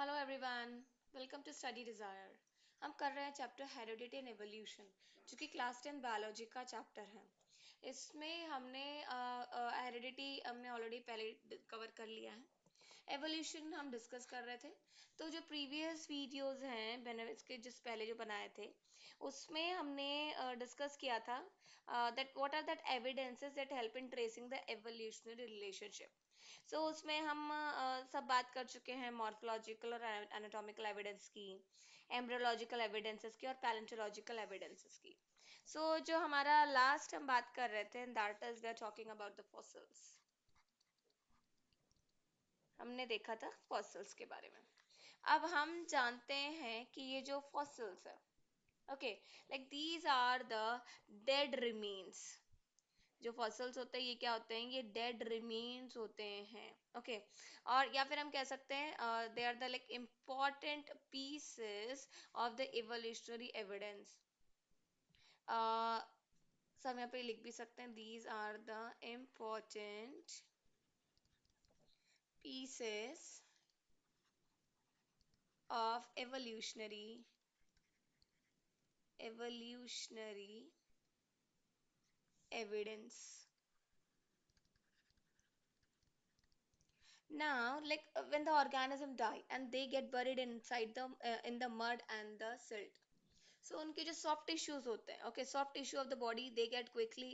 Hello everyone, welcome to study desire. हम कर रहे हैं चैप्टर हेरिडिटी एंड एवोल्यूशन, जो कि क्लास 10 बायोलॉजी का चैप्टर है। इसमें हमने हेरिडिटी हमने ऑलरेडी पहले कवर कर लिया है। एवोल्यूशन हम डिस्कस कर रहे थे। तो जो प्रीवियस वीडियोस हैं मैंने इसके जिस पहले जो बनाए थे उसमें हमने डिस्कस किया था that what are that evidences that help in tracing the evolutionary relationship. So उसमें हम सब बात कर चुके हैं मॉर्फोलॉजिकल और एनाटॉमिकल एविडेंस की, एम्ब्रियोलॉजिकल एविडेंसेस की और पैलेंटोलॉजिकल एविडेंसेस की। जो हमारा लास्ट हम बात कर रहे थे that is we are talking about the fossils. हमने देखा था फॉसिल्स के बारे में। अब हम जानते हैं कि ये जो फॉसिल्स है, okay, like these are the dead remains. जो फॉसिल्स होते हैं ये क्या होते हैं? ये डेड रिमेन्स होते हैं, ओके। और या फिर हम कह सकते हैं they are the like important pieces of the evolutionary evidence. हम यहाँ पे लिख भी सकते हैं these are the important pieces of evolutionary evidence. Now, like when the organism die and they get buried inside the in the mud and the silt, so उनके जो soft tissues होते हैं, okay, soft tissue of the body, they get quickly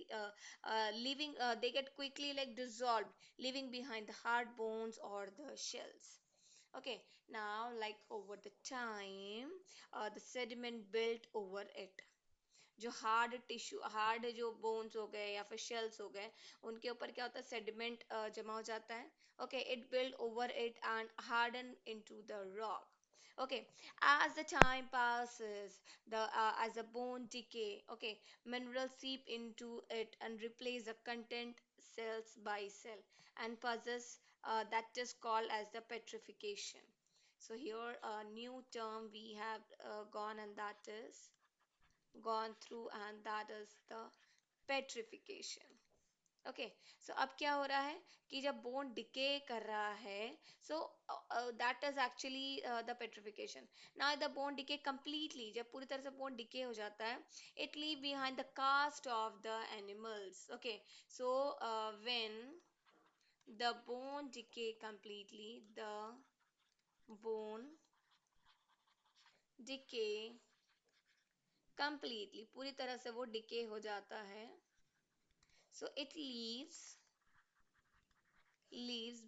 they get quickly like dissolved, leaving behind the hard bones or the shells. Okay, now like over the time, the sediment built over it. जो hard tissue, hard जो bones हो गए या फिर shells हो गए, उनके ऊपर क्या होता है? सेडिमेंट जमा हो जाता है। Okay, it build over it and harden into the rock. Okay, as the time passes, the as the bone decay, okay, minerals seep into it and replace the content cells by cell and possess that is called as the petrification. So here a new term we have gone, and that is gone through, and that is the petrification. Okay, so अब क्या हो रहा है कि जब bone decay कर रहा है, so that is actually the petrification. Now the bone decay completely, जब पूरी तरह से बोन डिके हो जाता है, it leave behind the cast of the animals. Okay, so when the bone decay completely, the bone decay completely, पूरी तरह से वो डिके हो जाता है. So it leaves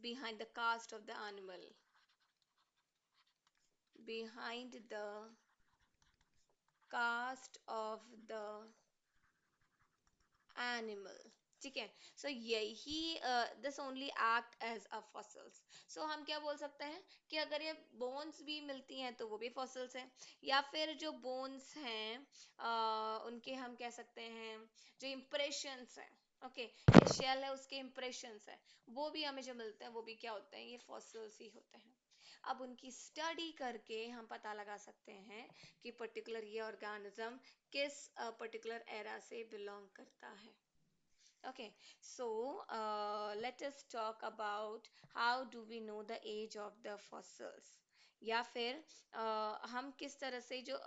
behind the cast of the animal, behind the cast of the animal. ठीक है, so यही this only act as a fossils. So हम क्या बोल सकते हैं कि अगर ये बोन्स भी मिलती हैं तो वो भी फॉसिल्स हैं, या फिर जो बोन्स हैं उनके हम कह सकते हैं जो इम्प्रेशंस हैं, ओके, ये शेल है उसके इम्प्रेशंस है, वो भी हमें जो मिलते हैं वो भी क्या होते हैं? ये फॉसिल्स ही होते हैं. अब उनकी स्टडी करके हम पता लगा सकते हैं कि पर्टिकुलर ये ऑर्गेनिज्म किस पर्टिकुलर एरा से बिलोंग करता है. Okay, so let us talk about how do we know the age of the fossils, या फिर हम किस तरह से जो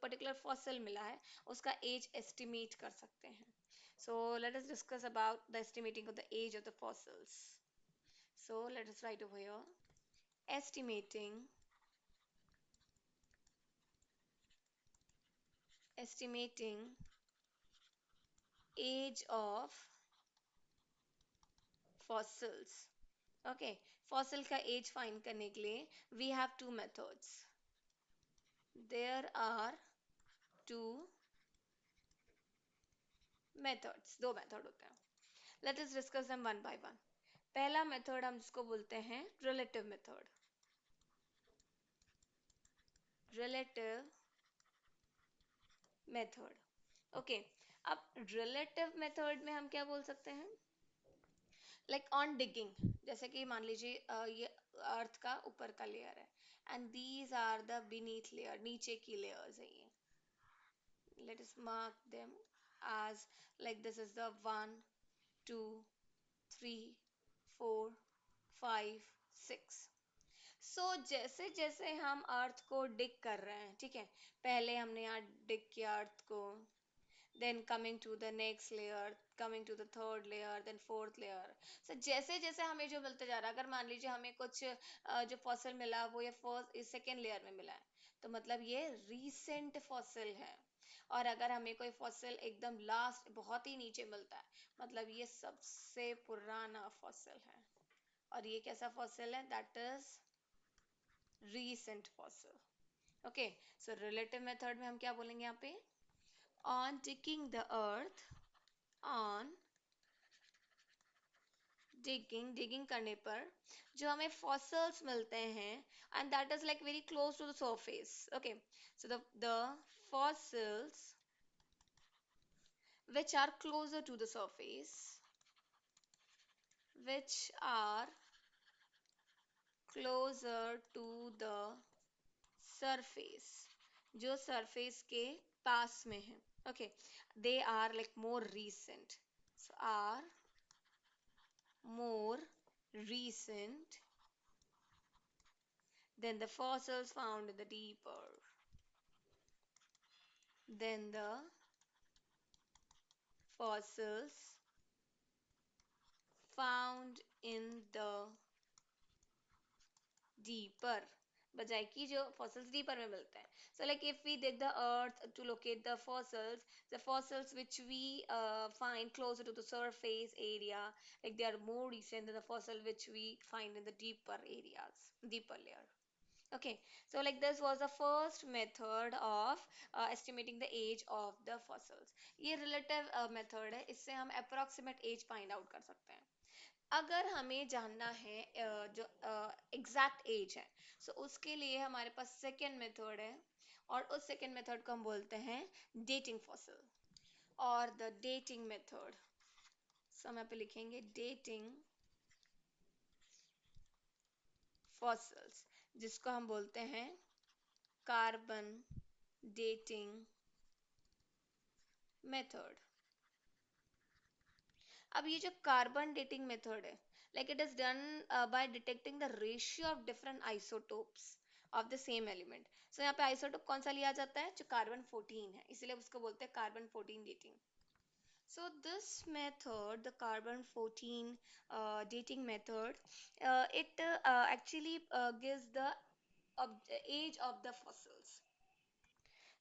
पर्टिकुलर फॉसिल मिला है उसका एज एस्टिमेट कर सकते हैं. So let us discuss about the estimating of the age of the fossils. So let us write over here, estimating age of fossils. Okay, fossil का एज फाइंड करने के लिए we have two methods. There are two methods, दो method होते हैं. Let us discuss them one by one. पहला method हम जिसको बोलते हैं relative method. Relative method, okay. अब रिलेटिव मेथड में हम क्या बोल सकते हैं? लाइक ऑन डिगिंग, जैसे कि मान लीजिए ये अर्थ का ऊपर का लेयर है and these are the beneath layer, नीचे की लेयर्स है ये. Let us mark them as like this is the 1, 2, 3, 4, 5, 6. जैसे जैसे हम अर्थ को डिग कर रहे हैं, ठीक है, पहले हमने यहाँ डिग किया अर्थ को, then coming to the next layer, coming to the third layer, then fourth layer. जैसे जैसे हमें जो मिलते जा रहा है, अगर मान लीजिए हमें कुछ जो फॉसिल मिला वो ये फर्स्ट सेकेंड लेयर में मिला है, तो मतलब ये रीसेंट फॉसिल है। और अगर हमें कोई फॉसिल एकदम लास्ट बहुत ही नीचे मिलता है, मतलब ये सबसे पुराना फॉसिल है। और ये कैसा फॉसिल है? That is recent fossil. Okay, so relative method में हम क्या बोलेंगे यहाँ पे? On digging the earth, on digging करने पर जो हमें fossils मिलते हैं, and that is like very close to the surface. Okay, so the fossils which are closer to the surface, which are closer to the surface, जो surface के पास में है, okay, they are like more recent, so are more recent than the fossils found in the deeper, than the fossils found in the deeper, बजाय कि जो fossils deeper में मिलते हैं. So like if we dig the earth to locate the fossils which we find closer to the surface area, like they are more recent than the fossil which we find in the deeper areas, deeper layer. Okay, so like this was the first method of estimating the age of the fossils. ये relative method है, इससे हम approximate age find out कर सकते हैं. अगर हमें जानना है जो exact age है, so उसके लिए हमारे पास second method है, और उस second method को हम बोलते हैं dating fossil, और the dating method, so हम यहाँ पे लिखेंगे dating fossils, जिसको हम बोलते हैं कार्बन डेटिंग मेथड. अब ये जो कार्बन डेटिंग मेथड है, like it is done by detecting the ratio of different isotopes of the same element. So यहाँ पे आइसोटोप कौन सा लिया जाता है? जो कार्बन 14 है, इसलिए उसको बोलते हैं carbon 14 dating. So this method, the carbon 14 dating method, it actually gives the age of the fossils.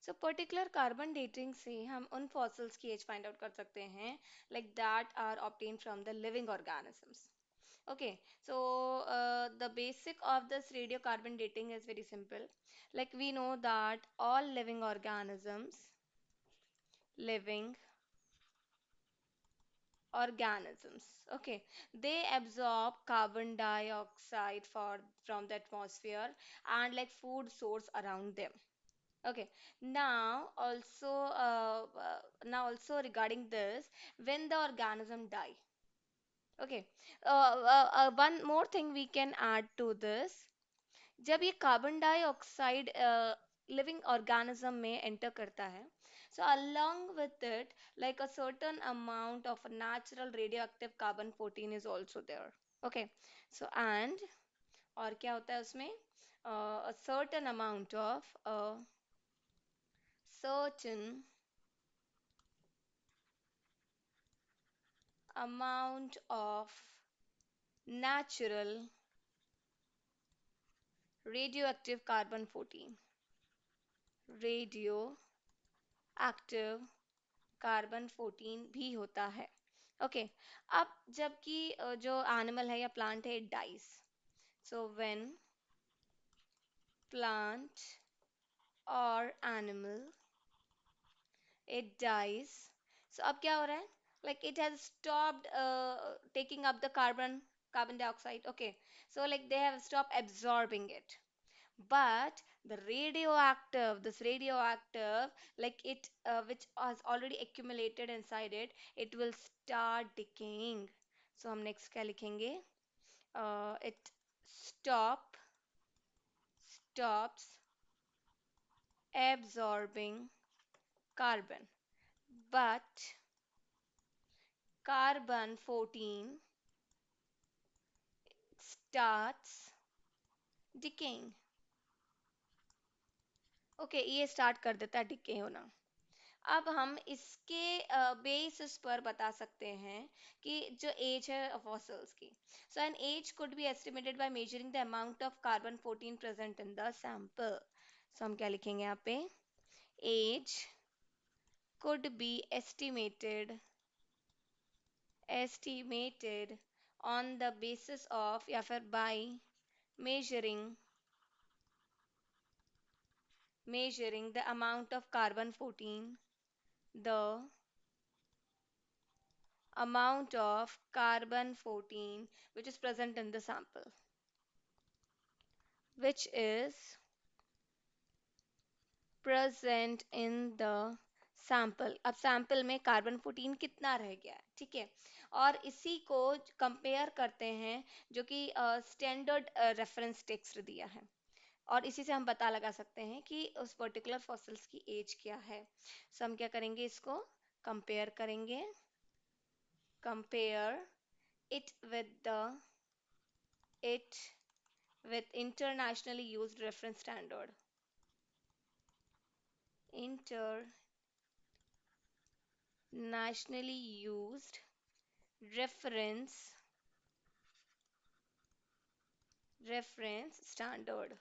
So particular carbon dating से हम उन fossils की age find out कर सकते हैं, like that are obtained from the living organisms. Okay, so the basic of this radiocarbon dating is very simple. Like we know that all living organisms, okay, they absorb carbon dioxide from the atmosphere and like food source around them. Okay, now also regarding this, when the organism die, okay, one more thing we can add to this. जब ये carbon dioxide living organism में enter करता है, so along with it, like a certain amount of natural radioactive carbon 14 is also there. Okay, so and और क्या होता है उसमें? A certain certain amount of natural radioactive carbon 14, radioactive carbon 14 भी होता है. ओके, अब जबकि जो एनिमल है या प्लांट है, it dies. So when plant और एनिमल it dies, so अब क्या हो रहा है? Like it has stopped taking up the carbon dioxide. Okay, so like they have stopped absorbing it, but this radioactive, like it which has already accumulated inside it, it will start decaying. So हम next क्या लिखेंगे? It stops absorbing carbon, but carbon 14 starts decaying. Okay, ये start कर देता है decay होना। अब हम इसके बेसिस पर बता सकते हैं कि जो एज है फॉसिल्स की, so an age could be estimated by measuring the amount of carbon 14 present in the sample. So हम क्या लिखेंगे यहाँ पे, age could be estimated on the basis of या फिर by measuring the amount of carbon 14, the amount of carbon 14 which is present in the sample, which is present in the sample। अब sample में carbon 14 कितना रह गया है, ठीक है। और इसी को कंपेयर करते हैं जो कि स्टैंडर्ड रेफरेंस टेक्स्ट दिया है, और इसी से हम पता लगा सकते हैं कि उस पर्टिकुलर फॉसिल्स की एज क्या है। सो हम क्या करेंगे, इसको कंपेयर करेंगे, compare it with the it with internationally used reference standard, internationally used reference standard।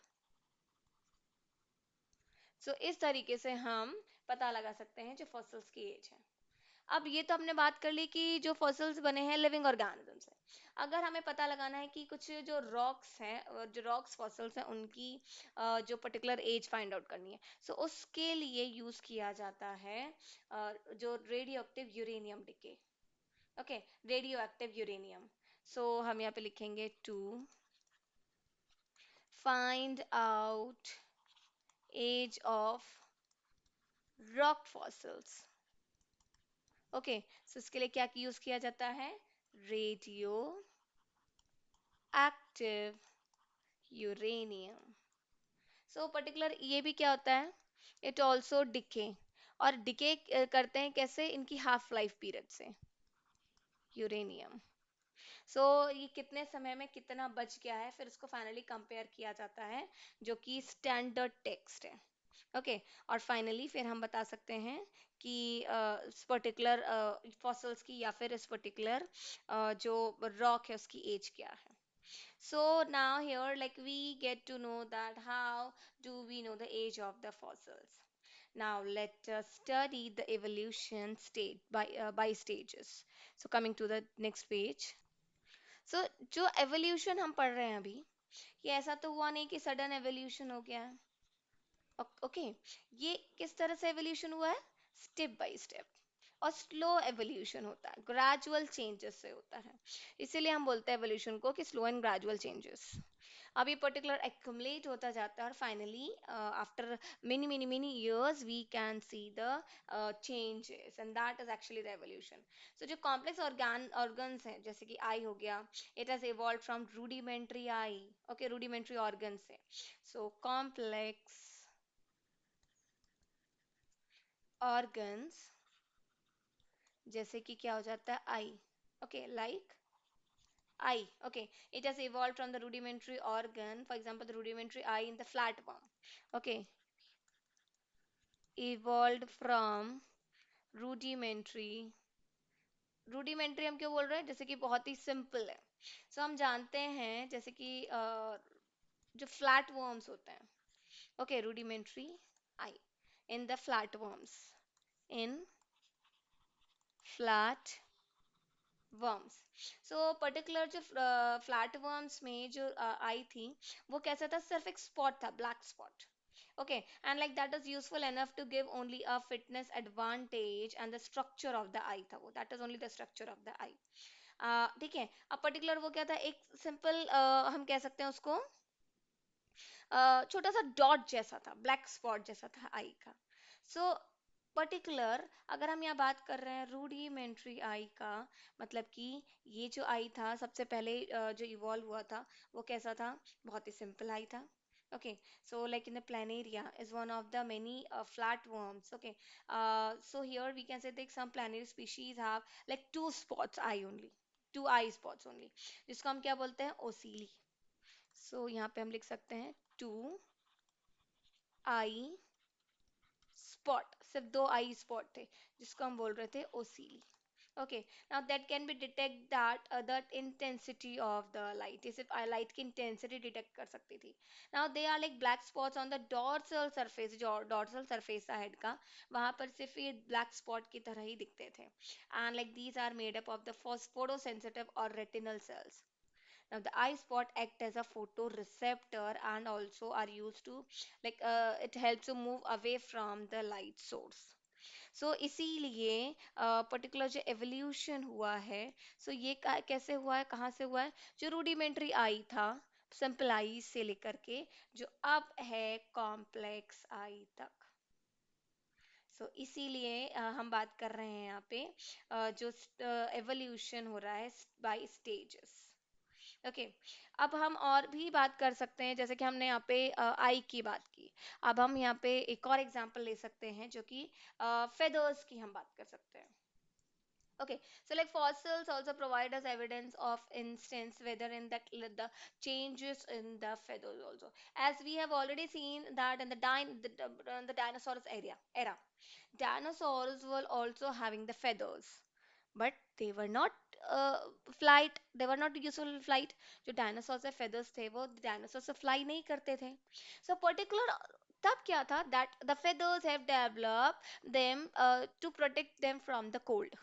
सो इस तरीके से हम पता लगा सकते हैं जो फॉसिल्स की एज है। अब ये तो हमने बात कर ली कि जो फॉसिल्स बने हैं लिविंग ऑर्गेनिज्म से। अगर हमें पता लगाना है कि कुछ जो रॉक्स हैं, जो रॉक्स फॉसिल्स हैं, उनकी जो पर्टिकुलर एज फाइंड आउट करनी है, सो उसके लिए यूज किया जाता है जो radioactive uranium decay. Okay, radioactive uranium. So हम यहाँ पे लिखेंगे to find out age of rock fossils. Okay, so इसके लिए क्या यूज किया जाता है, radioactive uranium. So particular ये भी क्या होता है, इट ऑल्सो डिके, और डिके करते हैं कैसे, इनकी हाफ लाइफ पीरियड से, यूरेनियम। सो ये कितने समय में कितना बच गया है, फिर उसको फाइनली कंपेयर किया जाता है जो कि स्टैंडर्ड टेक्स्ट है। ओके, और फाइनली फिर हम बता सकते हैं कि इस पर्टिकुलर फॉसल्स की या फिर इस पर्टिकुलर जो रॉक है उसकी एज क्या है। So now here like we get to know that how do we know the age of the fossils. Now let us study the evolution state by stages. So coming to the next page. So जो evolution हम पढ़ रहे हैं अभी, ये ऐसा तो हुआ नहीं कि sudden evolution हो गया है। ओके, ये किस तरह से एवोल्यूशन हुआ है, स्टेप बाय स्टेप, और स्लो एवोल्यूशन होता है, ग्रेजुअल चेंजेस से होता है। इसीलिए हम बोलते हैं एवोल्यूशन को कि स्लो एंड ग्रेजुअल चेंजेस। अब ये पर्टिकुलर एक्युमुलेट होता जाता है, और finally after many years we can see the changes, and that is actually the evolution. So जो कॉम्प्लेक्स ऑर्गन्स हैं जैसे कि आई हो गया, it has evolved from rudimentary eye, okay, rudimentary organs से। So complex organs जैसे कि क्या हो जाता है, eye, okay, like eye, okay, it has evolved from the rudimentary organ, for example the rudimentary eye in the flatworm, okay, evolved from rudimentary, rudimentary हम क्यों बोल रहे हैं, जैसे कि बहुत ही सिंपल है। सो हम जानते हैं जैसे कि जो फ्लैट वर्म्स होते हैं, okay, rudimentary eye in the flatworms, in flat worms. So particular जो फ्लैट वर्म्स में जो आई थी, वो कैसा था, सिर्फ एक स्पॉट था, black spot. Okay, and like that is useful enough to give only a fitness advantage, and the structure of the eye था वो, that is only the structure of the eye. ठीक है, अब पर्टिकुलर वो क्या था, एक सिंपल हम कह सकते हैं उसको छोटा सा डॉट जैसा था, ब्लैक स्पॉट जैसा था आई का। सो पर्टिकुलर अगर हम यहाँ बात कर रहे हैं रूडिमेंट्री आई का, मतलब कि ये जो आई था सबसे पहले जो इवॉल्व हुआ था, वो कैसा था, बहुत ही सिंपल आई था। Okay, so like in the planaria is one of the many flatworms. Okay, so here we can say that some planary species have like two spots eye only, two eye spots only, जिसको हम क्या बोलते हैं, ओसीली। सो यहाँ पे हम लिख सकते हैं टू आई स्पॉट, सिर्फ दो आई स्पॉट थे जिसको हम बोल रहे थे ओसीली. Okay, now that can be detect that intensity of the light. ये सिर्फ light की intensity detect कर सकती थी. Now they are like black spots on the dorsal surface, जो dorsal surface था head का, वहाँ पर सिर्फ ये black spot की तरह ही दिखते थे. And like these are made up of the photosensitive or retinal cells. Now the eye spot act as a photoreceptor and also are used to like it helps to move away from the light source. सो इसीलिए particular जो evolution हुआ है, सो ये कैसे हुआ है, कहाँ से हुआ है, जो रूडिमेंट्री आई था सिंपल आई से लेकर के जो अब है कॉम्प्लेक्स आई तक. सो इसीलिए हम बात कर रहे हैं यहाँ पे जो एवोल्यूशन हो रहा है बाय स्टेजेस. ओके, अब हम और भी बात कर सकते हैं, जैसे कि हमने यहाँ पे आई की बात की. अब हम यहाँ पे एक और एग्जांपल ले सकते हैं जो कि फेदर्स की हम बात कर सकते हैं. Okay, so like fossils also provide us evidence of instance whether in the changes in the feathers also. As we have already seen that in the dinosaurs era, dinosaurs were also having the feathers, but they were not uh, flight. They were not useful in flight. जो dinosaurs के feathers थे वो dinosaurs से fly नहीं करते थे. So particular तब क्या था that the feathers have developed them to protect them from the cold.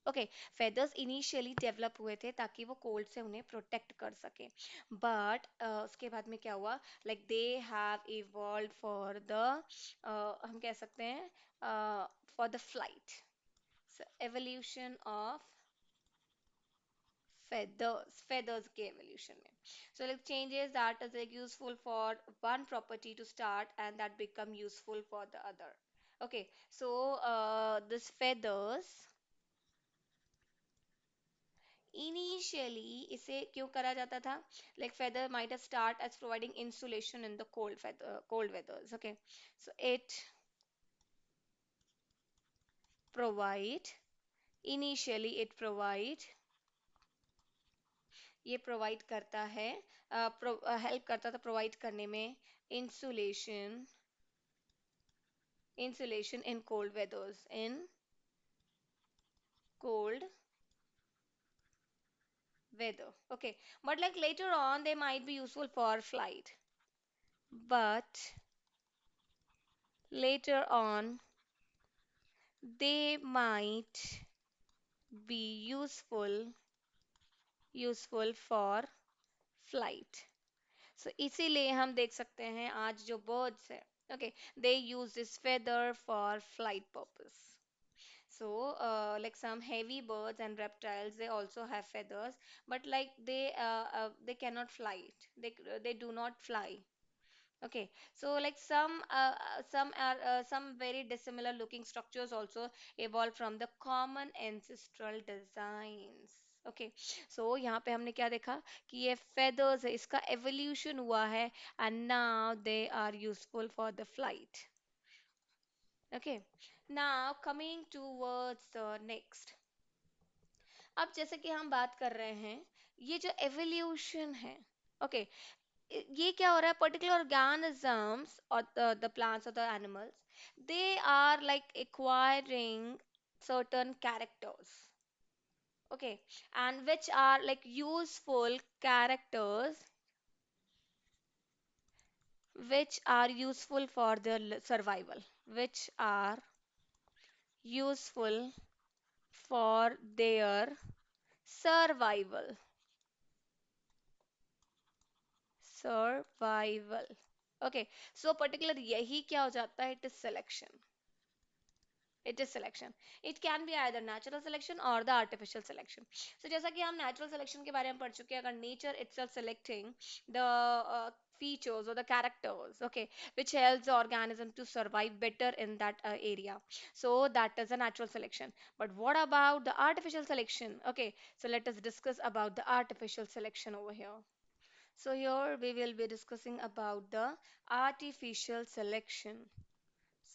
Okay, feathers initially develop हुए थे ताकि वो कोल्ड से उन्हें प्रोटेक्ट कर सके, बट उसके बाद में क्या हुआ, like they have evolve for the हम कह सकते हैं for the flight. Evolution of feathers के evolution में, so like changes that is like useful for one property to start and that become useful for the other. Okay, so this feathers initially इसे क्यों करा जाता था, like feather might have start as providing insulation in the cold weathers. Okay, so it provide initially it provide ये provide करता है, help करता था प्रोवाइड करने में insulation insulation in cold weathers, in cold weather. Okay, but like later on they might be useful for flight, but later on they might be useful for flight. So इसीलिए हम देख सकते हैं आज जो birds है, okay, they use this feather for flight purpose. So like some heavy birds and reptiles they also have feathers, but like they cannot fly it, they do not fly. Okay, so like some very dissimilar looking structures also evolved from the common ancestral designs. Okay, so यहाँ पे हमने क्या देखा कि ये feathers है, इसका evolution हुआ है and now they are useful for the flight. Okay, now coming towards the next. अब जैसे कि हम बात कर रहे हैं ये जो evolution है, okay, ये क्या हो रहा है, पर्टिकुलर ऑर्गेनिजम्स और द प्लांट्स और the animals they are like acquiring certain characters. Okay, and which are like useful characters which are useful for their survival, which are useful for their survival. Survival. Okay, so particular यही क्या हो जाता है, it is selection. It is selection. It can be either natural selection or the artificial selection. So जैसा कि हम natural selection के बारे में पढ़ चुके हैं, अगर nature itself selecting the features or the characters, okay, which helps the organism to survive better in that area. So that is a natural selection. But what about the artificial selection? Okay, so let us discuss about the artificial selection over here. So here we will be discussing about the artificial selection.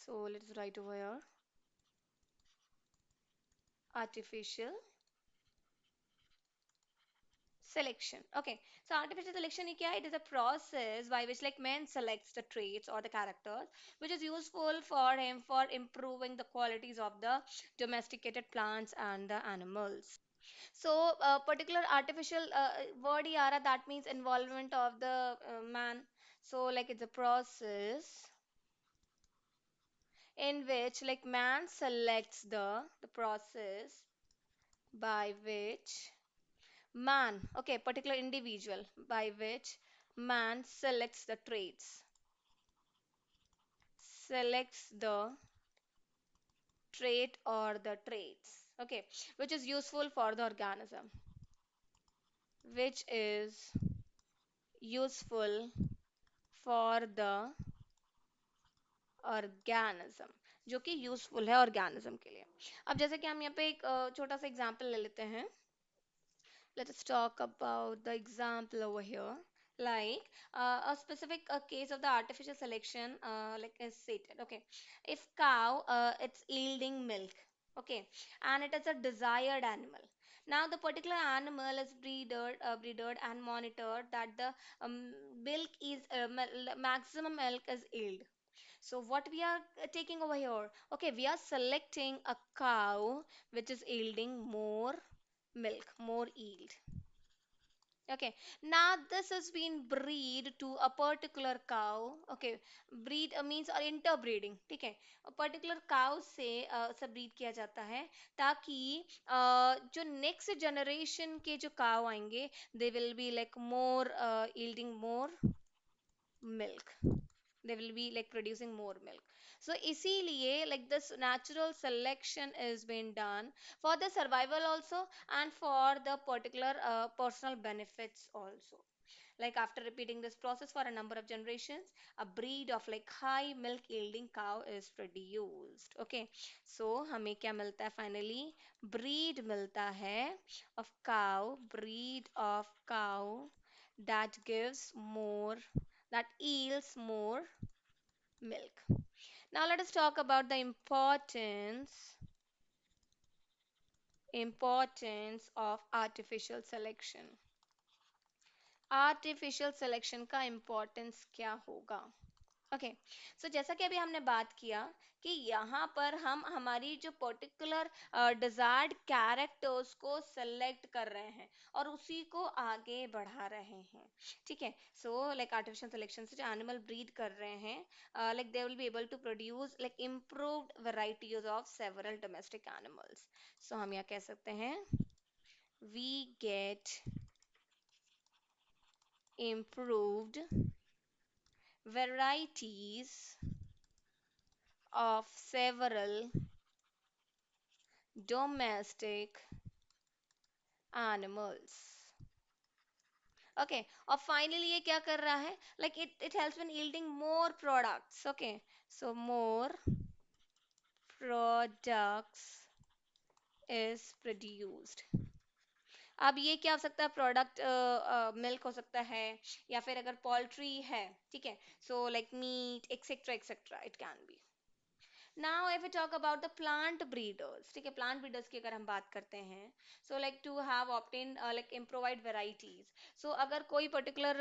So let's write over here. Artificial selection. Okay, so artificial selection ये क्या है? It is a process by which like man selects the traits or the characters which is useful for him for improving the qualities of the domesticated plants and the animals. So particular artificial word ही आ रहा, that means involvement of the man. So like it's a process in which like man selects the process by which man, okay, particular individual by which man selects the traits, selects the trait or the traits, okay, which is useful for the organism, which is useful for the organism, जो कि useful है organism के लिए. अब जैसे कि हम यहाँ पे एक छोटा सा एग्जांपल ले लेते हैं. Let us talk about the example over here. Like a specific case of the artificial selection, like is stated. Okay, if cow it's yielding milk, okay, and it is a desired animal. Now the particular animal is breeded and monitored that the milk is maximum milk is yield. So what we are taking over here? Okay, we are selecting a cow which is yielding more milk, more yield. Okay, now this has been breed to a particular cow. Okay, breed means or interbreeding. ठीक है, a particular cow से सब breed किया जाता है ताकि जो next generation के जो cow आएंगे they will be like more yielding more milk, they will be like producing more milk. So इसीलिए like this natural selection is being done for the survival also and for the particular personal benefits also. Like after repeating this process for a number of generations, a breed of like high milk yielding cow is produced. Okay, so हमें क्या मिलता है finally? Breed मिलता है of cow, breed of cow that gives more, that yields more milk. Now let us talk about the importance of artificial selection. Artificial selection का importance क्या होगा? Okay, सो जैसा कि अभी हमने बात किया कि यहाँ पर हम हमारी जो पर्टिकुलर डिजायर्ड कैरेक्टर्स को सेलेक्ट कर रहे हैं और उसी को आगे बढ़ा रहे हैं. ठीक है, सो लाइक आर्टिफिशियल सिलेक्शन से जो एनिमल ब्रीड कर रहे हैं like they will be able to produce like improved varieties of several domestic animals. So हम यहाँ कह सकते हैं we get improved varieties of several domestic animals. Okay, और finally ये क्या कर रहा है? Like it helps in yielding more products. Okay, so more products is produced. अब ये क्या हो सकता है? प्रोडक्ट मिल्क हो सकता है या फिर अगर पोल्ट्री है, ठीक है, so like meat etcetera etcetera it can be. Now if we talk about the plant breeders, ठीक है, प्लांट ब्रीडर्स की अगर हम बात करते हैं, so like to have obtain like improvised varieties. So अगर कोई पर्टिकुलर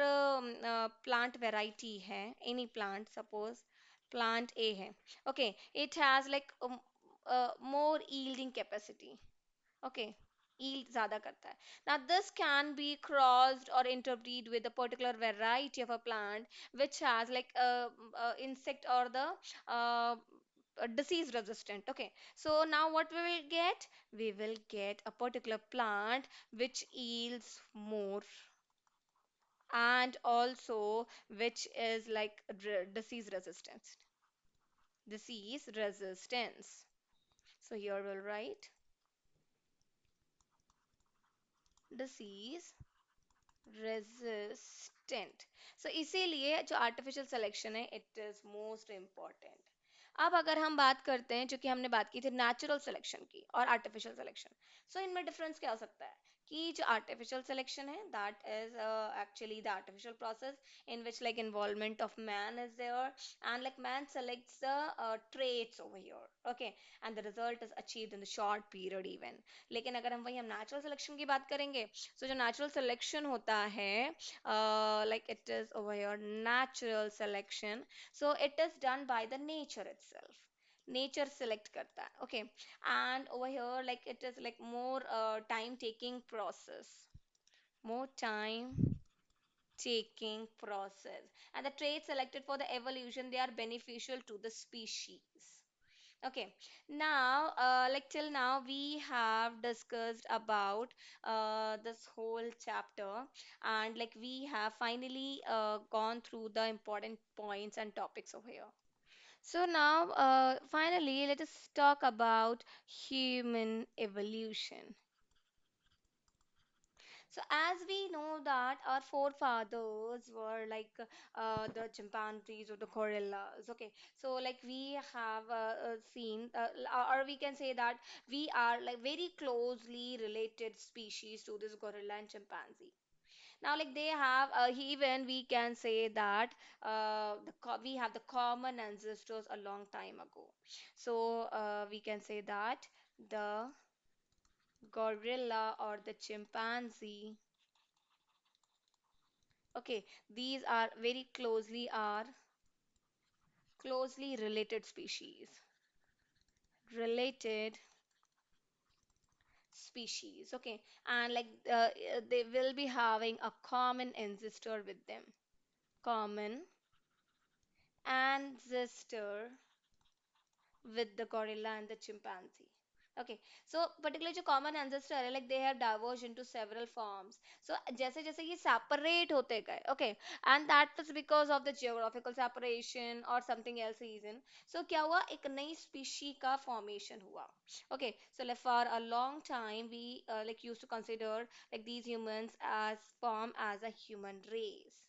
प्लांट वेराइटी है, any plant, suppose plant A है, okay, it has like more yielding capacity. Okay, yield ज़्यादा करता है. Now this can be crossed or interbreed with a particular variety of a plant which has like insect or the uh, disease resistant. Okay, so now what we will get? We will get a particular plant which yields more and also which is like disease resistance. Disease resistance. So here we'll write disease resistant. So इसीलिए जो artificial selection है it is most important. अब अगर हम बात करते हैं, जो कि हमने बात की थी natural selection की और artificial selection, so इनमें difference क्या हो सकता है कि जो artificial selection है, that is actually the artificial process in which like involvement of man is there, and like man selects the traits over here, okay, and the result is achieved in the short period even. लेकिन अगर हम वही हम natural selection की बात करेंगे, so जो natural selection होता है, like it is over here natural selection, so it is done by the nature itself. Nature select करता है, okay, and over here like it is like more time taking process, more time taking process, and the traits selected for the evolution, they are beneficial to the species. Okay, now like till now we have discussed about this whole chapter, and like we have finally gone through the important points and topics over here. So now finally let us talk about human evolution. So as we know that our forefathers were like the chimpanzees or the gorillas. Okay, so like we have seen, or we can say that we are like very closely related species to this gorilla and chimpanzee. Now, like they have, even we can say that we have the common ancestors a long time ago. So we can say that the gorilla or the chimpanzee, okay, these are very closely related species. Related species, okay, and like they will be having a common ancestor with them. Common ancestor with the gorilla and the chimpanzee. Okay, so particularly जो common ancestor है, like they have diverged into several forms. So जैसे जैसे ये separate होते गए, okay, and that was because of the geographical separation or something else reason. So क्या हुआ, एक नई species का formation हुआ. Okay, so like for a long time we like used to consider like these humans as form as a human race.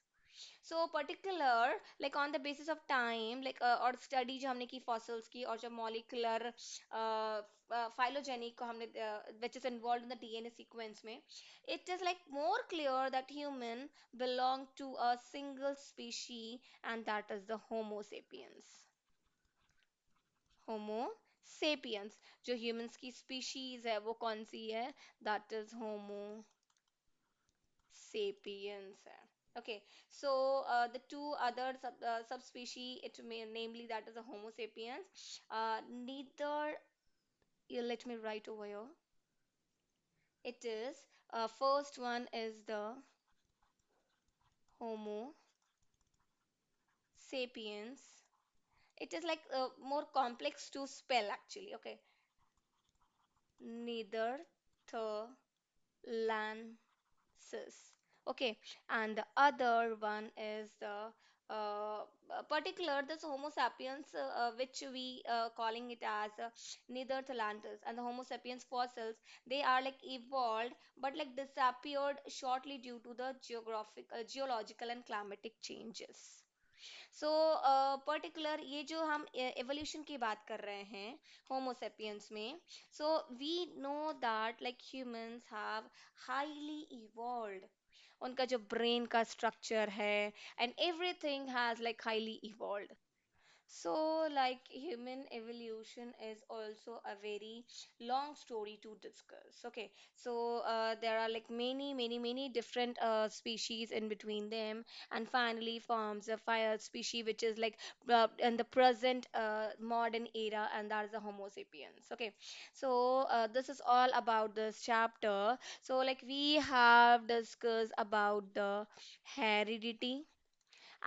So particular like on the basis of time like और study जो हमने की fossils की और जो molecular phylogeny को हमने which is involved in the DNA sequence में, it is like more clear that human belong to a single species, and that is the Homo sapiens. Homo sapiens, जो humans की species है वो कौन सी है, that is Homo sapiens hai. Okay, so the two other subspecies, it may namely that is a Homo sapiens. Neither, let me write over here. It is first one is the Homo sapiens. It is like more complex to spell actually. Okay, neither the cis. Okay, and the other one is the particular this Homo sapiens, which we calling it as Neanderthalantis, and the Homo sapiens fossils. They are like evolved, but like disappeared shortly due to the geological and climatic changes. So particular ये जो हम evolution की बात कर रहे हैं homo sapiens में, so we know that like humans have highly evolved, उनका जो ब्रेन का स्ट्रक्चर है and everything has like highly evolved. So, like human evolution is also a very long story to discuss. Okay, so there are like many different species in between them, and finally forms a fire species which is like in the present modern era, and that is the Homo sapiens. Okay, so this is all about this chapter. So, like we have discussed about the heredity,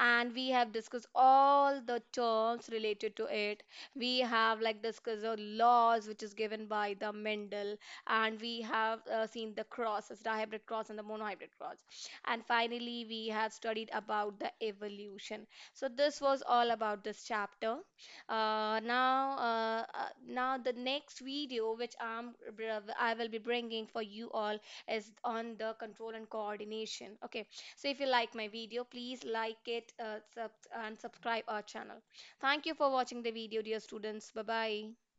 and we have discussed all the terms related to it. We have like discussed the laws which is given by the Mendel, and we have seen the crosses, the hybrid cross and the monohybrid cross, and finally we have studied about the evolution. So this was all about this chapter. Now the next video which I will be bringing for you all is on the control and coordination. Okay, so if you like my video, please like it, and subscribe our channel. Thank you for watching the video, dear students. Bye bye.